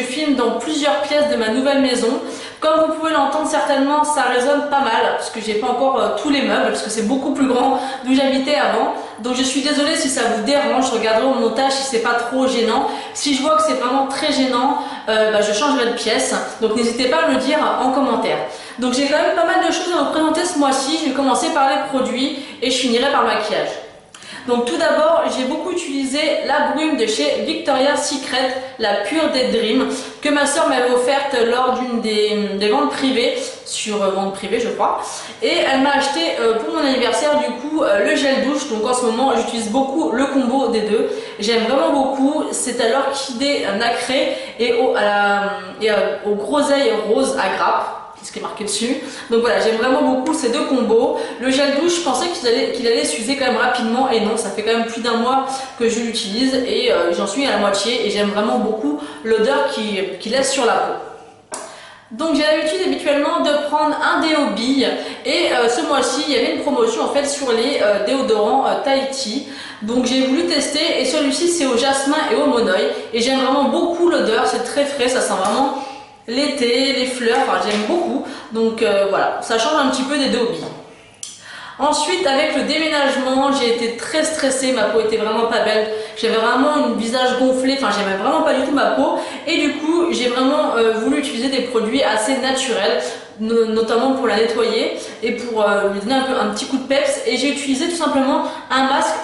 filme dans plusieurs pièces de ma nouvelle maison. Comme vous pouvez l'entendre certainement, ça résonne pas mal parce que j'ai pas encore tous les meubles parce que c'est beaucoup plus grand d'où j'habitais avant. Donc je suis désolée si ça vous dérange, je regarderai au montage si c'est pas trop gênant. Si je vois que c'est vraiment très gênant, je changerai de pièce. Donc n'hésitez pas à me le dire en commentaire. Donc j'ai quand même pas mal de choses à vous présenter ce mois-ci. Je vais commencer par les produits et je finirai par le maquillage. Donc tout d'abord, j'ai beaucoup utilisé la brume de chez Victoria's Secret, la Pure Dead Dream, que ma soeur m'avait offerte lors d'une des ventes privées, sur vente privée je crois. Et elle m'a acheté pour mon anniversaire du coup le gel douche, donc en ce moment j'utilise beaucoup le combo des deux. J'aime vraiment beaucoup, c'est à l'orchidée nacrée et au groseille rose à grappe. Ce qui est marqué dessus. Donc voilà, j'aime vraiment beaucoup ces deux combos. Le gel douche, je pensais qu'il allait s'user quand même rapidement et non, ça fait quand même plus d'un mois que je l'utilise et j'en suis à la moitié et j'aime vraiment beaucoup l'odeur qu'il laisse sur la peau. Donc j'ai l'habitude habituellement de prendre un déo bille et ce mois-ci il y avait une promotion en fait sur les déodorants Tahiti. Donc j'ai voulu tester et celui-ci c'est au jasmin et au monoeil et j'aime vraiment beaucoup l'odeur, c'est très frais, ça sent vraiment l'été, les fleurs, enfin j'aime beaucoup, donc voilà, ça change un petit peu des deux billes. Ensuite, avec le déménagement, j'ai été très stressée, ma peau était vraiment pas belle, j'avais vraiment un visage gonflé, enfin j'aimais vraiment pas du tout ma peau, et du coup j'ai vraiment voulu utiliser des produits assez naturels, notamment pour la nettoyer et pour lui donner un petit coup de peps, et j'ai utilisé tout simplement un masque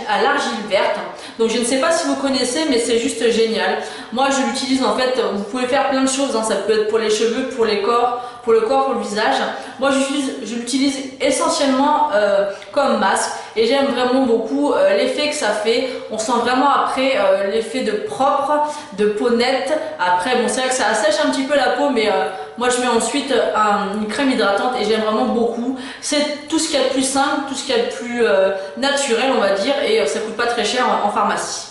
à l'argile verte. Donc je ne sais pas si vous connaissez, mais c'est juste génial. Moi je l'utilise en fait, vous pouvez faire plein de choses, hein. Ça peut être pour les cheveux, pour le corps, pour le visage. Moi je l'utilise essentiellement comme masque et j'aime vraiment beaucoup l'effet que ça fait. On sent vraiment après l'effet de propre, de peau nette. Après bon, c'est vrai que ça assèche un petit peu la peau, mais moi je mets ensuite une crème hydratante et j'aime vraiment beaucoup. C'est tout ce qu'il y a de plus simple, tout ce qu'il y a de plus naturel on va dire, et ça coûte pas très cher en pharmacie.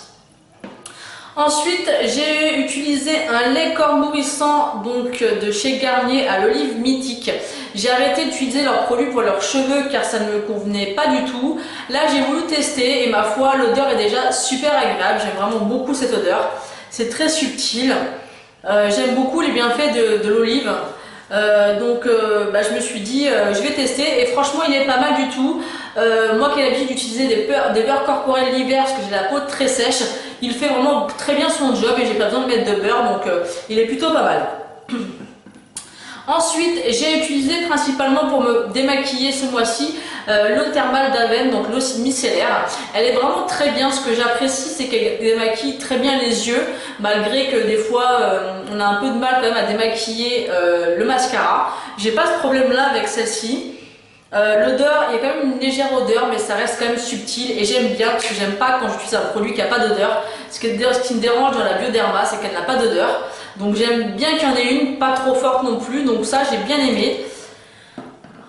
Ensuite, j'ai utilisé un lait corps nourrissant donc de chez Garnier à l'olive mythique. J'ai arrêté d'utiliser leurs produits pour leurs cheveux car ça ne me convenait pas du tout. Là, j'ai voulu tester et ma foi, l'odeur est déjà super agréable. J'aime vraiment beaucoup cette odeur. C'est très subtil. J'aime beaucoup les bienfaits de l'olive. Je me suis dit je vais tester et franchement il est pas mal du tout. Moi qui ai l'habitude d'utiliser des beurres corporels l'hiver parce que j'ai la peau très sèche, il fait vraiment très bien son job et j'ai pas besoin de mettre de beurre, donc il est plutôt pas mal. Ensuite, j'ai utilisé principalement pour me démaquiller ce mois-ci l'eau thermale d'Aven, donc l'eau micellaire. Elle est vraiment très bien. Ce que j'apprécie, c'est qu'elle démaquille très bien les yeux, malgré que des fois on a un peu de mal quand même à démaquiller le mascara. J'ai pas ce problème-là avec celle-ci. L'odeur, il y a quand même une légère odeur, mais ça reste quand même subtil et j'aime bien parce que j'aime pas quand j'utilise un produit qui n'a pas d'odeur. Ce qui me dérange dans la Bioderma, c'est qu'elle n'a pas d'odeur. Donc j'aime bien qu'il y en ait une, pas trop forte non plus, donc ça j'ai bien aimé.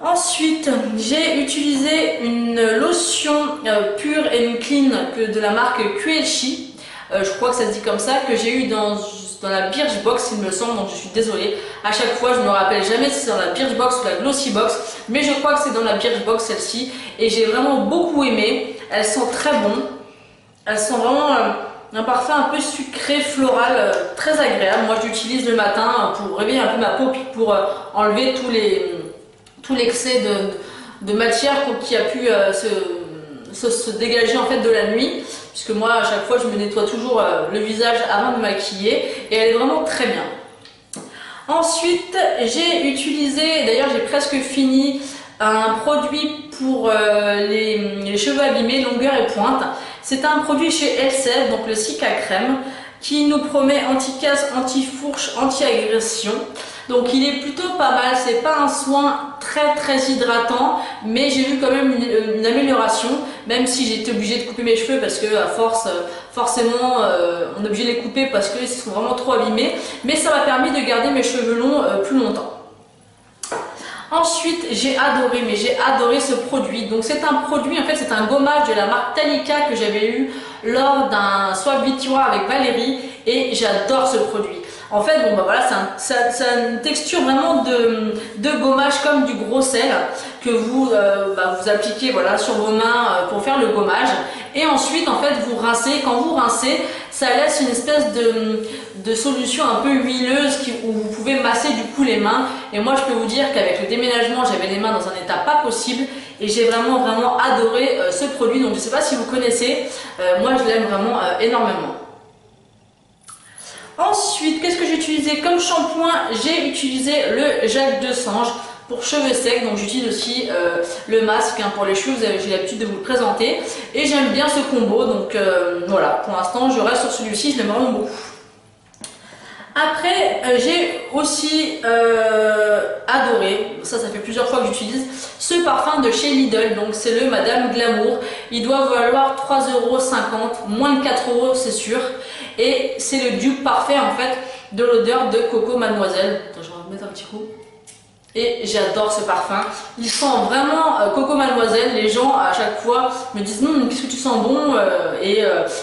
Ensuite, j'ai utilisé une lotion pure and clean de la marque QLC. Je crois que ça se dit comme ça, que j'ai eu dans la Birchbox il me semble, donc je suis désolée. À chaque fois, je ne me rappelle jamais si c'est dans la Birchbox ou la Glossybox, mais je crois que c'est dans la Birchbox celle-ci. Et j'ai vraiment beaucoup aimé. Elles sont très bonnes. Elles sont vraiment un parfum un peu sucré, floral, très agréable. Moi, je l'utilise le matin pour réveiller un peu ma peau, puis pour enlever tout l'excès de matière qui a pu se dégager en fait de la nuit, puisque moi à chaque fois je me nettoie toujours le visage avant de me maquiller et elle est vraiment très bien. Ensuite j'ai utilisé, d'ailleurs j'ai presque fini, un produit pour les cheveux abîmés, longueur et pointe. C'est un produit chez Elseve, donc le Cica Crème, qui nous promet anti-casse, anti-fourche, anti-agression. Donc il est plutôt pas mal, c'est pas un soin très hydratant, mais j'ai vu quand même une amélioration, même si j'ai été obligée de couper mes cheveux parce que à force, forcément, on est obligé de les couper parce qu'ils sont vraiment trop abîmés, mais ça m'a permis de garder mes cheveux longs plus longtemps. Ensuite, j'ai adoré ce produit. Donc c'est un produit, en fait c'est un gommage de la marque Talika que j'avais eu lors d'un swap vitinoire avec Valérie et j'adore ce produit. En fait, bon bah voilà, c'est une texture vraiment de gommage comme du gros sel que vous appliquez voilà, sur vos mains pour faire le gommage. Et ensuite, en fait, vous rincez. Quand vous rincez, ça laisse une espèce de solution un peu huileuse où vous pouvez masser du coup les mains. Et moi je peux vous dire qu'avec le déménagement j'avais les mains dans un état pas possible et j'ai vraiment adoré ce produit. Donc je ne sais pas si vous connaissez, moi je l'aime vraiment énormément. Ensuite, qu'est-ce que j'ai utilisé comme shampoing? J'ai utilisé le gel de Sange pour cheveux secs, donc j'utilise aussi le masque pour les cheveux, j'ai l'habitude de vous le présenter et j'aime bien ce combo, donc voilà, pour l'instant je reste sur celui-ci, je l'aime vraiment beaucoup. Après, j'ai aussi adoré, ça fait plusieurs fois que j'utilise, ce parfum de chez Lidl, donc c'est le Madame Glamour. Il doit valoir 3,50 €, moins de 4 € c'est sûr. Et c'est le dupe parfait en fait de l'odeur de Coco Mademoiselle. Attends, je vais en remettre un petit coup. Et j'adore ce parfum. Il sent vraiment Coco Mademoiselle. Les gens à chaque fois me disent non, qu'est-ce que tu sens bon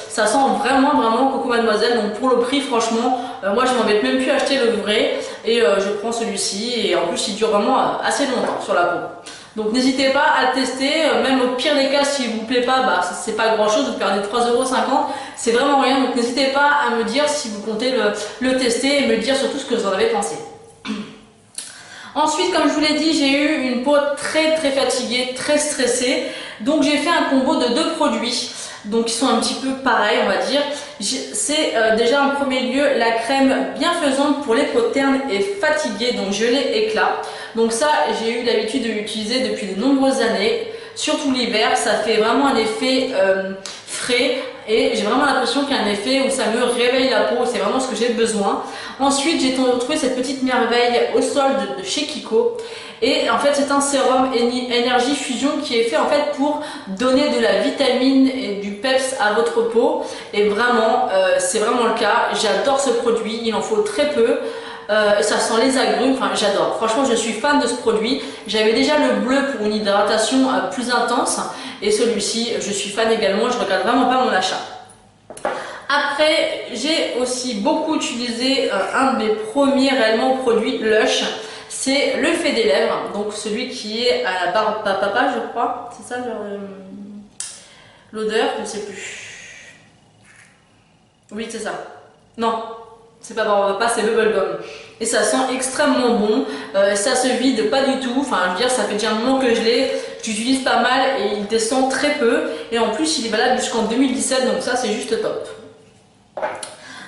ça sent vraiment Coco Mademoiselle. Donc pour le prix, franchement, moi je m'embête même plus à acheter le vrai et je prends celui-ci. Et en plus, il dure vraiment assez longtemps sur la peau. Donc n'hésitez pas à le tester, même au pire des cas, s'il vous plaît pas, bah, c'est pas grand chose, vous perdez 3,50 €, c'est vraiment rien. Donc n'hésitez pas à me dire si vous comptez le tester et me dire surtout ce que vous en avez pensé. Ensuite, comme je vous l'ai dit, j'ai eu une peau très fatiguée, très stressée. Donc j'ai fait un combo de 2 produits. Donc ils sont un petit peu pareils, on va dire. C'est déjà en premier lieu la crème bienfaisante pour les peaux ternes et fatiguées, donc gelée éclat. Donc ça, j'ai eu l'habitude de l'utiliser depuis de nombreuses années, surtout l'hiver. Ça fait vraiment un effet frais et j'ai vraiment l'impression qu'il y a un effet où ça me réveille la peau. C'est vraiment ce que j'ai besoin. Ensuite, j'ai trouvé cette petite merveille au solde de chez Kiko. Et en fait, c'est un sérum énergie fusion qui est fait en fait pour donner de la vitamine et du peps à votre peau. Et vraiment, c'est vraiment le cas. J'adore ce produit. Il en faut très peu. Ça sent les agrumes. Enfin, j'adore. Franchement, je suis fan de ce produit. J'avais déjà le bleu pour une hydratation plus intense. Et celui-ci, je suis fan également. Je regrette vraiment pas mon achat. Après, j'ai aussi beaucoup utilisé un de mes premiers réellement produits Lush. C'est le fait des lèvres, donc celui qui est à la barbe papa, je crois. C'est ça l'odeur, je ne sais plus. Oui, c'est ça. Non, c'est pas barbe papa, c'est bubblegum. Et ça sent extrêmement bon. Ça se vide pas du tout. Enfin, je veux dire, ça fait déjà un moment que je l'ai. J'utilise pas mal et il descend très peu. Et en plus, il est valable jusqu'en 2017, donc ça, c'est juste top.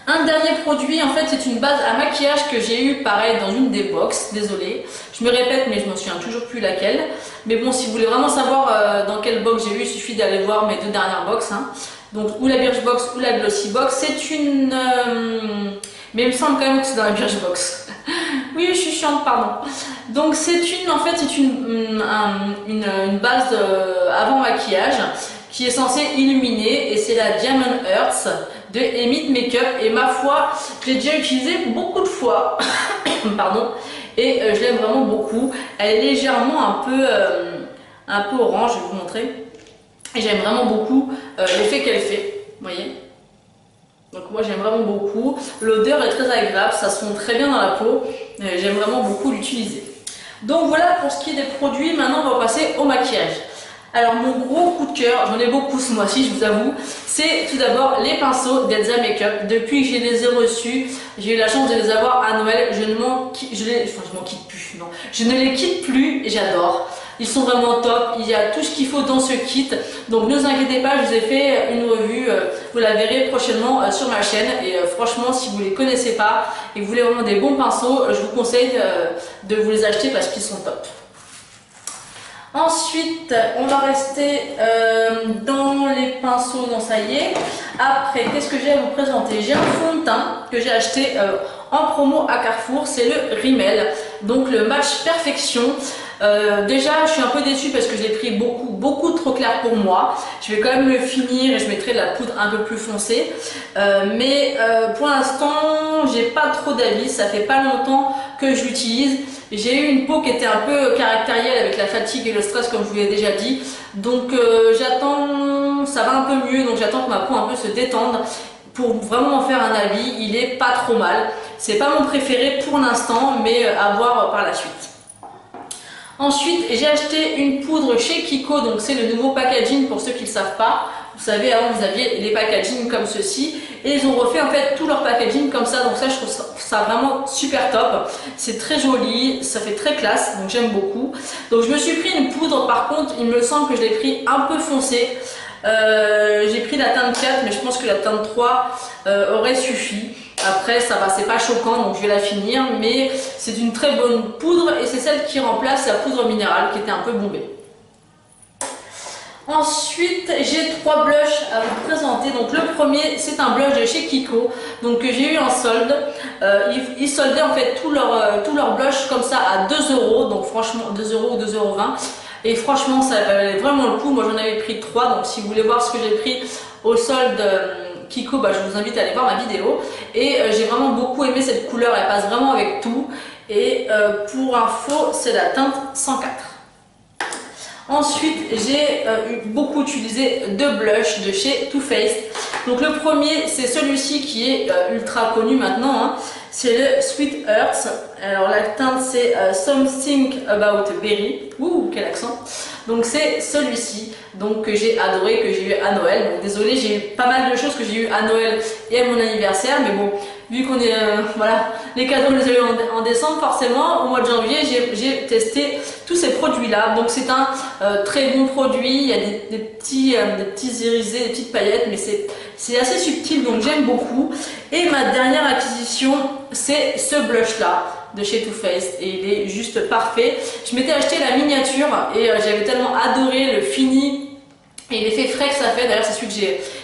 Un dernier produit, en fait, c'est une base à maquillage que j'ai eu pareil dans une des box. Désolée, je me répète, mais je m'en souviens toujours plus laquelle. Mais bon, si vous voulez vraiment savoir dans quelle box j'ai eu, il suffit d'aller voir mes 2 dernières box. Hein. Donc, ou la Birchbox ou la Glossy Box. C'est une. Mais il me semble quand même que c'est dans la Birchbox. Oui, je suis chiante, pardon. Donc, c'est une base avant maquillage qui est censée illuminer et c'est la Diamond Earth de Emit Makeup et ma foi, je l'ai déjà utilisée beaucoup de fois. Pardon. Et je l'aime vraiment beaucoup. Elle est légèrement un peu orange, je vais vous montrer. Et j'aime vraiment beaucoup l'effet qu'elle fait. Vous voyez? Donc moi j'aime vraiment beaucoup. L'odeur est très agréable, ça se fond très bien dans la peau. J'aime vraiment beaucoup l'utiliser. Donc voilà pour ce qui est des produits. Maintenant on va passer au maquillage. Alors mon gros coup de cœur, j'en ai beaucoup ce mois-ci, je vous avoue, c'est tout d'abord les pinceaux d'Elsa Makeup. Depuis que je les ai reçus, j'ai eu la chance de les avoir à Noël, je ne les quitte plus et j'adore. Ils sont vraiment top, il y a tout ce qu'il faut dans ce kit, donc ne vous inquiétez pas, je vous ai fait une revue, vous la verrez prochainement sur ma chaîne et franchement si vous ne les connaissez pas et que vous voulez vraiment des bons pinceaux, je vous conseille de vous les acheter parce qu'ils sont top. Ensuite, on va rester dans les pinceaux, non ça y est. Après, qu'est-ce que j'ai à vous présenter? J'ai un fond de teint que j'ai acheté en promo à Carrefour, c'est le Rimmel, donc le Match Perfection. Déjà, je suis un peu déçue parce que je l'ai pris beaucoup trop clair pour moi. Je vais quand même le finir et je mettrai de la poudre un peu plus foncée. Mais pour l'instant, j'ai pas trop d'avis. Ça fait pas longtemps que je l'utilise. J'ai eu une peau qui était un peu caractérielle avec la fatigue et le stress, comme je vous l'ai déjà dit. Donc j'attends, ça va un peu mieux. Donc j'attends que ma peau un peu se détende pour vraiment en faire un avis. Il est pas trop mal. C'est pas mon préféré pour l'instant, mais à voir par la suite. Ensuite, j'ai acheté une poudre chez Kiko, donc c'est le nouveau packaging pour ceux qui ne le savent pas. Vous savez, avant vous aviez les packaging comme ceci et ils ont refait en fait tout leur packaging comme ça, donc ça je trouve ça vraiment super top. C'est très joli, ça fait très classe, donc j'aime beaucoup. Donc je me suis pris une poudre, par contre il me semble que je l'ai pris un peu foncé. J'ai pris la teinte 4 mais je pense que la teinte 3 aurait suffi. Après ça va, c'est pas choquant donc je vais la finir, mais c'est une très bonne poudre et c'est celle qui remplace la poudre minérale qui était un peu bombée. Ensuite, j'ai 3 blushs à vous présenter. Donc le premier, c'est un blush de chez Kiko, donc que j'ai eu en solde. Ils soldaient en fait tous leurs blushs comme ça à 2 euros, donc franchement 2 € ou 2,20 €. Et franchement, ça valait vraiment le coup. Moi, j'en avais pris 3, donc si vous voulez voir ce que j'ai pris au solde Kiko, bah, je vous invite à aller voir ma vidéo. Et j'ai vraiment beaucoup aimé cette couleur, elle passe vraiment avec tout. Et pour info, c'est la teinte 104. Ensuite, j'ai beaucoup utilisé 2 blushs de chez Too Faced. Donc le premier, c'est celui-ci qui est ultra connu maintenant, hein. C'est le Sweet Earth. Alors la teinte, c'est Something About Berry. Ouh, quel accent! Donc c'est celui-ci, donc que j'ai adoré, que j'ai eu à Noël. Donc désolé, j'ai eu pas mal de choses que j'ai eu à Noël et à mon anniversaire, mais bon, vu qu'on est voilà, les cadeaux les ai eu en décembre, forcément au mois de janvier j'ai testé tous ces produits là. Donc c'est un très bon produit, il y a des petits irisés, des petites paillettes, mais c'est assez subtil, donc j'aime beaucoup. Et ma dernière acquisition, c'est ce blush là de chez Too Faced et il est juste parfait. Je m'étais acheté la miniature et j'avais tellement adoré le fini et l'effet frais que ça fait. D'ailleurs c'est celui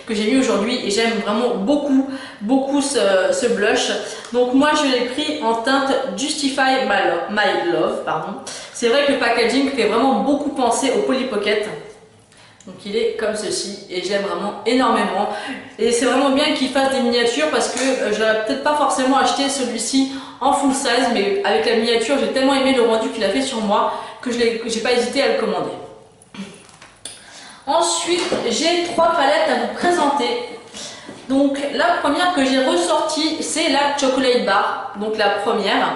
que j'ai mis aujourd'hui et j'aime vraiment beaucoup ce blush. Donc moi je l'ai pris en teinte Justify My Love, pardon. C'est vrai que le packaging fait vraiment beaucoup penser au Polly Pocket. Donc il est comme ceci et j'aime vraiment énormément. Et c'est vraiment bien qu'il fasse des miniatures parce que je n'aurais peut-être pas forcément acheté celui-ci en full size, mais avec la miniature j'ai tellement aimé le rendu qu'il a fait sur moi que j'ai pas hésité à le commander. Ensuite, j'ai 3 palettes à vous présenter. Donc la première que j'ai ressortie, c'est la Chocolate Bar. Donc la première,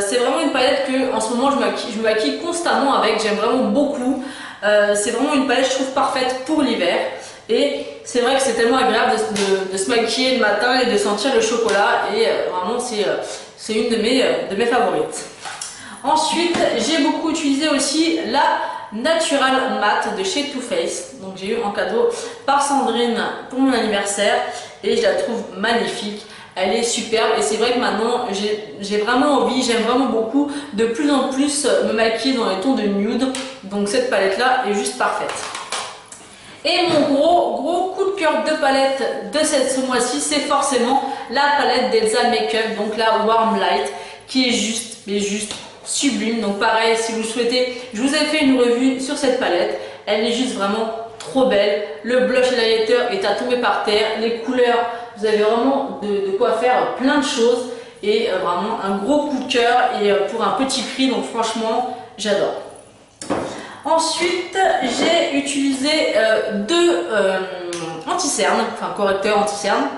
c'est vraiment une palette que en ce moment je me maquille constamment avec. J'aime vraiment beaucoup. C'est vraiment une palette, je trouve, parfaite pour l'hiver. Et c'est vrai que c'est tellement agréable de se maquiller le matin et de sentir le chocolat. Et vraiment, c'est une de mes favorites. Ensuite, j'ai beaucoup utilisé aussi la Natural Matte de chez Too Faced. Donc j'ai eu en cadeau par Sandrine pour mon anniversaire et je la trouve magnifique. Elle est superbe et c'est vrai que maintenant j'ai vraiment envie, j'aime vraiment beaucoup de plus en plus me maquiller dans les tons de nude. Donc cette palette là est juste parfaite. Et mon gros coup de cœur de palette de ce mois-ci, c'est forcément la palette d'Elsa Makeup, donc la Warm Light, qui est juste, mais juste sublime. Donc pareil, si vous souhaitez, je vous ai fait une revue sur cette palette. Elle est juste vraiment trop belle. Le blush et l'highlighter est à tomber par terre. Les couleurs, vous avez vraiment de quoi faire plein de choses. Et vraiment un gros coup de cœur et pour un petit prix. Donc franchement, j'adore. Ensuite, j'ai utilisé 2 anti-cernes, enfin correcteurs anti-cernes.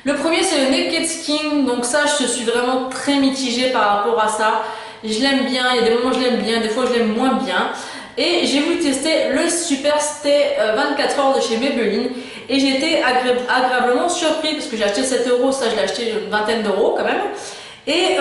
Le premier, c'est le Naked Skin. Donc ça, je suis vraiment très mitigée par rapport à ça. Je l'aime bien, il y a des moments où je l'aime bien, des fois je l'aime moins bien. Et j'ai voulu tester le Super Stay 24 heures de chez Maybelline. Et j'ai été agréablement surpris parce que j'ai acheté 7 €, ça je l'ai acheté une vingtaine d'euros quand même. Et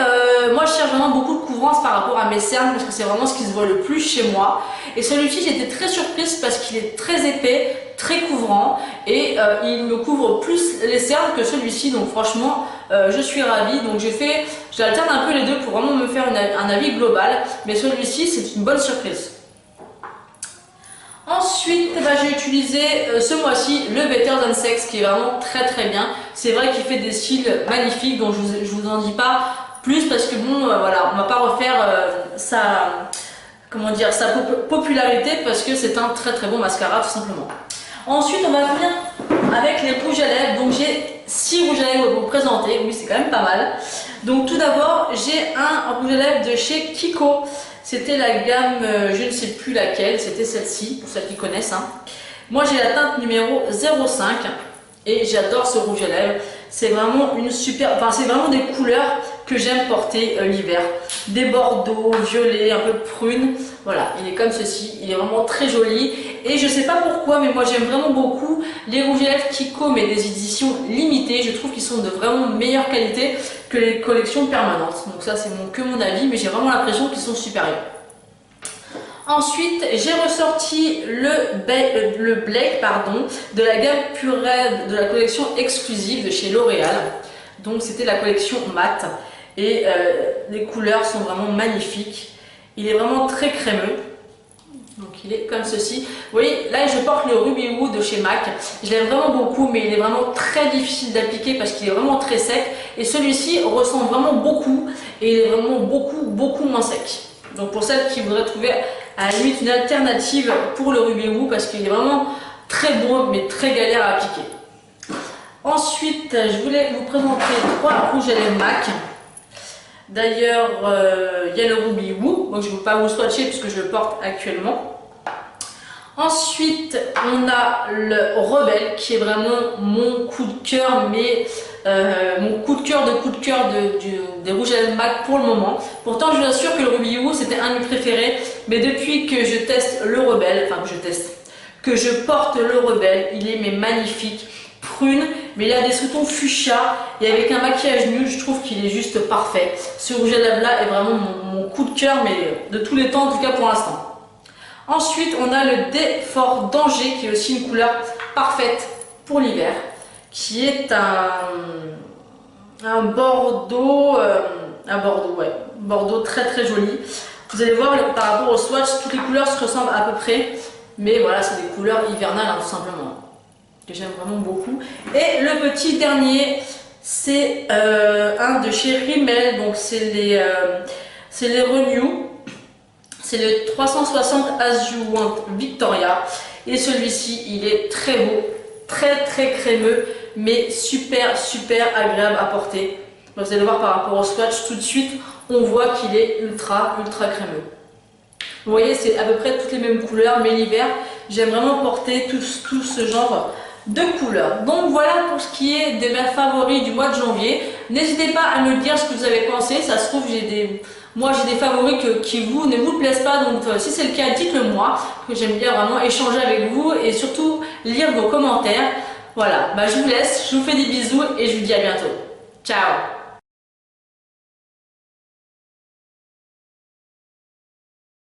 moi je cherche vraiment beaucoup de couvrance par rapport à mes cernes parce que c'est vraiment ce qui se voit le plus chez moi. Et celui-ci j'étais très surprise parce qu'il est très épais, très couvrant et il me couvre plus les cernes que celui-ci. Donc franchement je suis ravie. Donc j'alterne un peu les deux pour vraiment me faire un avis global. Mais celui-ci c'est une bonne surprise. Ensuite, j'ai utilisé ce mois-ci le Better Than Sex qui est vraiment très bien. C'est vrai qu'il fait des styles magnifiques, donc je vous en dis pas plus parce que bon, voilà, on va pas refaire sa popularité parce que c'est un très bon mascara tout simplement. Ensuite, on va venir avec les rouges à lèvres. Donc j'ai 6 rouges à lèvres à vous présenter. Oui, c'est quand même pas mal. Donc tout d'abord, j'ai un rouge à lèvres de chez Kiko. C'était la gamme, je ne sais plus laquelle, c'était celle-ci, pour ceux qui connaissent. Hein. Moi j'ai la teinte numéro 05 et j'adore ce rouge à lèvres. C'est vraiment une super, enfin c'est vraiment des couleurs que j'aime porter l'hiver. Des bordeaux, violets, un peu prune. Voilà, il est comme ceci, il est vraiment très joli. Et je sais pas pourquoi, mais moi j'aime vraiment beaucoup les rouges à lèvres Kiko, mais des éditions limitées. Je trouve qu'ils sont de vraiment meilleure qualité que les collections permanentes. Donc ça c'est que mon avis, mais j'ai vraiment l'impression qu'ils sont supérieurs. Ensuite, j'ai ressorti le Blake de la gamme Pure Red de la collection exclusive de chez L'Oréal. Donc c'était la collection mat et les couleurs sont vraiment magnifiques. Il est vraiment très crémeux. Donc il est comme ceci. Vous voyez, là je porte le Ruby Woo de chez MAC. Je l'aime vraiment beaucoup, mais il est vraiment très difficile d'appliquer parce qu'il est vraiment très sec. Et celui-ci ressemble vraiment beaucoup et il est vraiment beaucoup moins sec. Donc pour celles qui voudraient trouver à la limite une alternative pour le Ruby Woo, parce qu'il est vraiment très beau mais très galère à appliquer. Ensuite, je voulais vous présenter 3 rouges à lèvres MAC. D'ailleurs, il y a le Ruby Woo, donc je ne vais pas vous swatcher puisque je le porte actuellement. Ensuite, on a le Rebelle qui est vraiment mon coup de cœur, mais mon coup de cœur des rouges à lèvres MAC pour le moment. Pourtant, je vous assure que le Ruby Woo c'était un de mes préférés, mais depuis que je teste le Rebelle, que je porte le Rebelle, il est magnifique. Prune, mais il a des sous-tons fuchsia et avec un maquillage nul, je trouve qu'il est juste parfait. Ce rouge à lèvres là est vraiment mon coup de cœur, mais de tous les temps, en tout cas pour l'instant. Ensuite, on a le Fort Danger qui est aussi une couleur parfaite pour l'hiver, qui est un bordeaux, bordeaux très joli. Vous allez voir par rapport au swatch, toutes les couleurs se ressemblent à peu près, mais voilà, c'est des couleurs hivernales tout simplement, que j'aime vraiment beaucoup. Et le petit dernier, c'est un de chez Rimmel, donc c'est les Renew, c'est le 360 As You Want Victoria, et celui-ci il est très beau, très crémeux, mais super agréable à porter. Vous allez voir par rapport au swatch, tout de suite on voit qu'il est ultra crémeux. Vous voyez, c'est à peu près toutes les mêmes couleurs, mais l'hiver j'aime vraiment porter tout ce genre de couleurs. Donc voilà pour ce qui est de mes favoris du mois de janvier. N'hésitez pas à me dire ce que vous avez pensé. Ça se trouve moi j'ai des favoris qui ne vous plaisent pas, donc si c'est le cas, dites-le moi, que j'aime bien vraiment échanger avec vous et surtout lire vos commentaires. Voilà, je vous laisse, je vous fais des bisous et je vous dis à bientôt. Ciao.